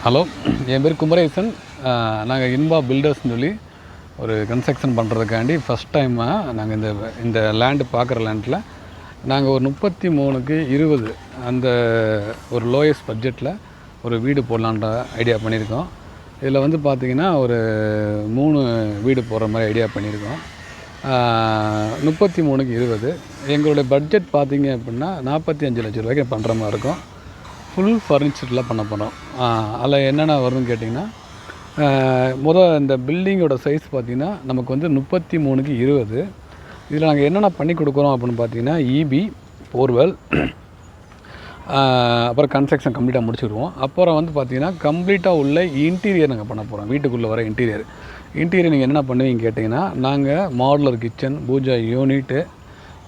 Hello, என் பேர் குமரேசன். நாங்கள் இன்பா பில்டர்ஸ்னு சொல்லி ஒரு கன்ஸ்ட்ரக்ஷன் பண்ணுறதுக்காண்டி ஃபஸ்ட் டைமாக நாங்கள் இந்த லேண்டு பார்க்குற லேண்டில் நாங்கள் ஒரு 33க்கு 20 அந்த ஒரு லோயஸ்ட் பட்ஜெட்டில் ஒரு வீடு போடலான்ற ஐடியா பண்ணியிருக்கோம். இதில் வந்து பார்த்திங்கன்னா ஒரு 3 வீடு போடுற மாதிரி ஐடியா பண்ணியிருக்கோம். 33க்கு 20 எங்களுடைய பட்ஜெட் பார்த்திங்க அப்படின்னா 45 லட்ச ரூபாய்க்கு பண்ணுற மாதிரி இருக்கும். ஃபுல் ஃபர்னிச்சரில் பண்ண போகிறோம். அதில் என்னென்ன வருதுன்னு கேட்டிங்கன்னா, இந்த பில்டிங்கோட சைஸ் பார்த்திங்கன்னா நமக்கு வந்து 33க்கு 20. இதில் நாங்கள் என்னென்ன பண்ணி கொடுக்குறோம் அப்படின்னு பார்த்தீங்கன்னா, இபி, போர்வெல், அப்புறம் கன்ஸ்ட்ரக்ஷன் கம்ப்ளீட்டாக முடிச்சுடுவோம். அப்புறம் வந்து பார்த்திங்கன்னா கம்ப்ளீட்டாக உள்ள இன்டீரியர் நாங்கள் பண்ண போகிறோம். வீட்டுக்குள்ளே வர இன்டீரியர் நீங்கள் என்னென்ன பண்ணுவீங்க கேட்டிங்கன்னா, நாங்கள் modular kitchen, puja unit,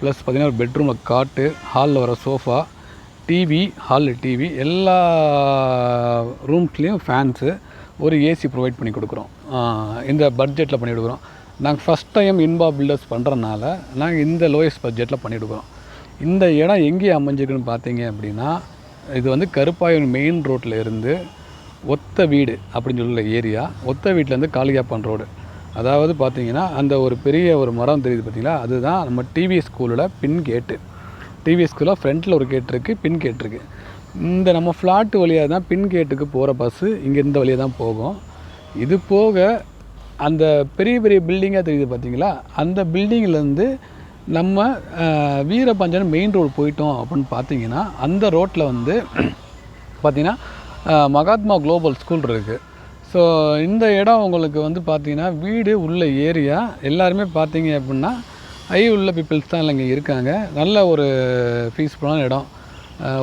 plus பார்த்திங்கன்னா ஒரு பெட்ரூமில் காட்டு, ஹாலில் வர சோஃபா, டிவி, ஹாலில் டிவி, எல்லா ரூம்ஸ்லேயும் ஃபேன்ஸு, ஒரு ஏசி ப்ரொவைட் பண்ணி கொடுக்குறோம். இந்த பட்ஜெட்டில் பண்ணி கொடுக்குறோம். நாங்கள் ஃபஸ்ட் டைம் இன்பா பில்டர்ஸ் பண்ணுறதுனால நாங்கள் இந்த லோயஸ்ட் பட்ஜெட்டில் பண்ணி கொடுக்குறோம். இந்த இடம் எங்கே அமைஞ்சிருக்குன்னு பார்த்தீங்க அப்படின்னா, இது வந்து கருப்பாயூர் மெயின் ரோட்டில் இருந்து ஒத்த வீடு அப்படின்னு சொல்ல ஏரியா, ஒத்த வீட்டிலேருந்து காளிகாப்பான் ரோடு. அதாவது பார்த்திங்கன்னா அந்த ஒரு பெரிய ஒரு மரம் தெரியுது பார்த்திங்களா, அதுதான் நம்ம டிவிஎஸ் ஸ்கூலோட பின் கேட்டு. டிவிஎஸ் ஸ்கூலில் ஃப்ரண்ட்டில் ஒரு கேட் இருக்குது, பின் கேட் இருக்குது. இந்த நம்ம ஃப்ளாட்டு வழியாக தான் பின் கேட்டுக்கு போகிற பஸ்ஸு இங்கே இந்த வழியாக தான் போகும். இது போக அந்த பெரிய பெரிய பில்டிங்காக தெரியுது பார்த்திங்களா, அந்த பில்டிங்கிலேருந்து நம்ம வீரபஞ்சன் மெயின் ரோடு போயிட்டோம் அப்படின்னு பார்த்திங்கன்னா, அந்த ரோட்டில் வந்து பார்த்திங்கன்னா மகாத்மா குளோபல் ஸ்கூல் இருக்குது. ஸோ இந்த இடம் உங்களுக்கு வந்து பார்த்திங்கன்னா வீடு உள்ள ஏரியா எல்லாருமே பார்த்திங்க அப்படின்னா உள்ள பீப்புள்ஸ் தான் இங்கே இருக்காங்க. நல்ல ஒரு பீஸ்ஃபுல்லான இடம்,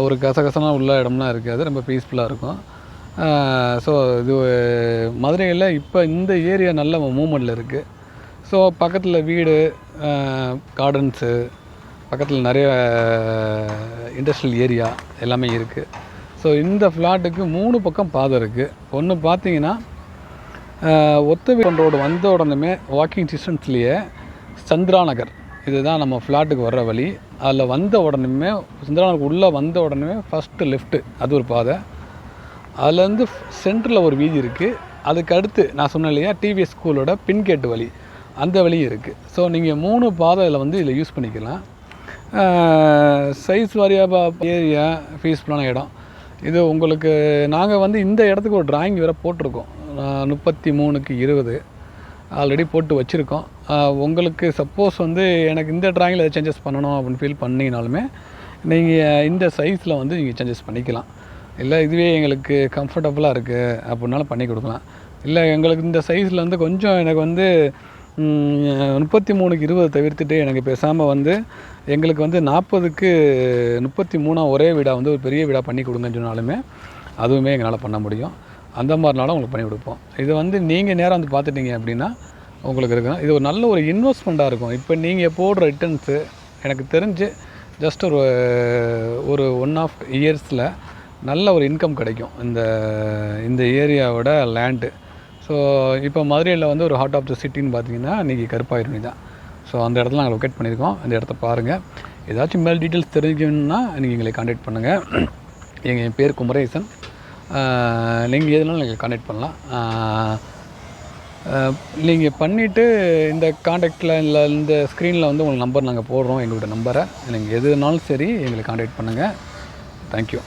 ஒரு கசகசனாக உள்ள இடம்லாம் இருக்காது, ரொம்ப பீஸ்ஃபுல்லாக இருக்கும். ஸோ இது மதுரையில் இப்போ இந்த ஏரியா நல்ல மூமெண்ட்டில் இருக்குது. ஸோ பக்கத்தில் வீடு, கார்டன்ஸு, பக்கத்தில் நிறைய இண்டஸ்ட்ரியல் ஏரியா எல்லாமே இருக்குது. ஸோ இந்த ஃப்ளாட்டுக்கு 3 பக்கம் பாதை இருக்குது. ஒன்று பார்த்தீங்கன்னா ஒத்தவீரன் ரோடு வந்த உடனே வாக்கிங் டிஸ்டன்ஸ்லேயே சந்திரா நகர், இதுதான் நம்ம ஃப்ளாட்டுக்கு வர்ற வழி. அதில் வந்த உடனே சந்திரா நகருக்கு உள்ளே வந்த உடனே ஃபஸ்ட்டு லெஃப்ட்டு அது ஒரு பாதை. அதுலேருந்து சென்டரில் ஒரு வீதி இருக்குது. அதுக்கு அடுத்து நான் சொன்னேன் இல்லையா டிவிஎஸ் ஸ்கூலோட பின்கேட்டு வழி, அந்த வழியும் இருக்குது. ஸோ நீங்கள் 3 பாதையில் வந்து இதில் யூஸ் பண்ணிக்கலாம். சைஸ் வாரியாக ஏரியா பீஸ்ஃபுல்லான இடம் இது. உங்களுக்கு நாங்கள் வந்து இந்த இடத்துக்கு ஒரு டிராயிங் வேறு போட்டிருக்கோம். 33க்கு 20 ஆல்ரெடி போட்டு வச்சுருக்கோம். உங்களுக்கு சப்போஸ் வந்து எனக்கு இந்த டிராயிங்கில் எதாவது சேஞ்சஸ் பண்ணணும் அப்படின்னு ஃபீல் பண்ணிங்கனாலுமே நீங்கள் இந்த சைஸில் வந்து நீங்கள் சேஞ்சஸ் பண்ணிக்கலாம். இல்லை இதுவே எங்களுக்கு கம்ஃபர்டபுளாக இருக்குது அப்படின்னாலும் பண்ணி கொடுக்கலாம். இல்லை எங்களுக்கு இந்த சைஸில் வந்து கொஞ்சம் எனக்கு வந்து 33க்கு 20 தவிர்த்துட்டு எனக்கு பேசாமல் வந்து எங்களுக்கு வந்து 40க்கு 33 ஒரே வீடாக வந்து ஒரு பெரிய வீடாக பண்ணி கொடுங்கன்னு சொன்னாலுமே அதுவுமே எங்களால் பண்ண முடியும். அந்த மாதிரினாலும் உங்களுக்கு பண்ணி கொடுப்போம். இது வந்து நீங்கள் நேராக வந்து பார்த்துட்டிங்க அப்படின்னா உங்களுக்கு இருக்கணும். இது ஒரு நல்ல ஒரு இன்வெஸ்ட்மெண்ட்டாக இருக்கும். இப்போ நீங்கள் போடுற ரிட்டர்ன்ஸு எனக்கு தெரிஞ்சு ஜஸ்ட் ஒரு 1.5 இயர்ஸில் நல்ல ஒரு இன்கம் கிடைக்கும் இந்த ஏரியாவோட லேண்டு. ஸோ இப்போ மதுரையில் வந்து ஒரு ஹார்ட் ஆஃப் த சிட்டின்னு பார்த்தீங்கன்னா இன்றைக்கி கருப்பாயூர் தான். ஸோ அந்த இடத்துல நாங்கள் லொக்கேட் பண்ணியிருக்கோம். இந்த இடத்த பாருங்கள். ஏதாச்சும் மேல் டீட்டெயில்ஸ் தெரிஞ்சுக்கணுன்னா நீங்கள் எங்களை கான்டாக்ட் பண்ணுங்கள். என் பேர் குமரேசன். நீங்கள் எதுனாலும் நீங்கள் கான்டாக்ட் பண்ணலாம். நீங்கள் பண்ணிவிட்டு இந்த கான்டாக்டில் இல்லை இந்த ஸ்க்ரீனில் வந்து உங்களுக்கு நம்பர் நாங்கள் போடுறோம், எங்களோட நம்பரை. நீங்கள் எதுனாலும் சரி எங்களை கான்டாக்ட் பண்ணுங்கள். தேங்க்யூ.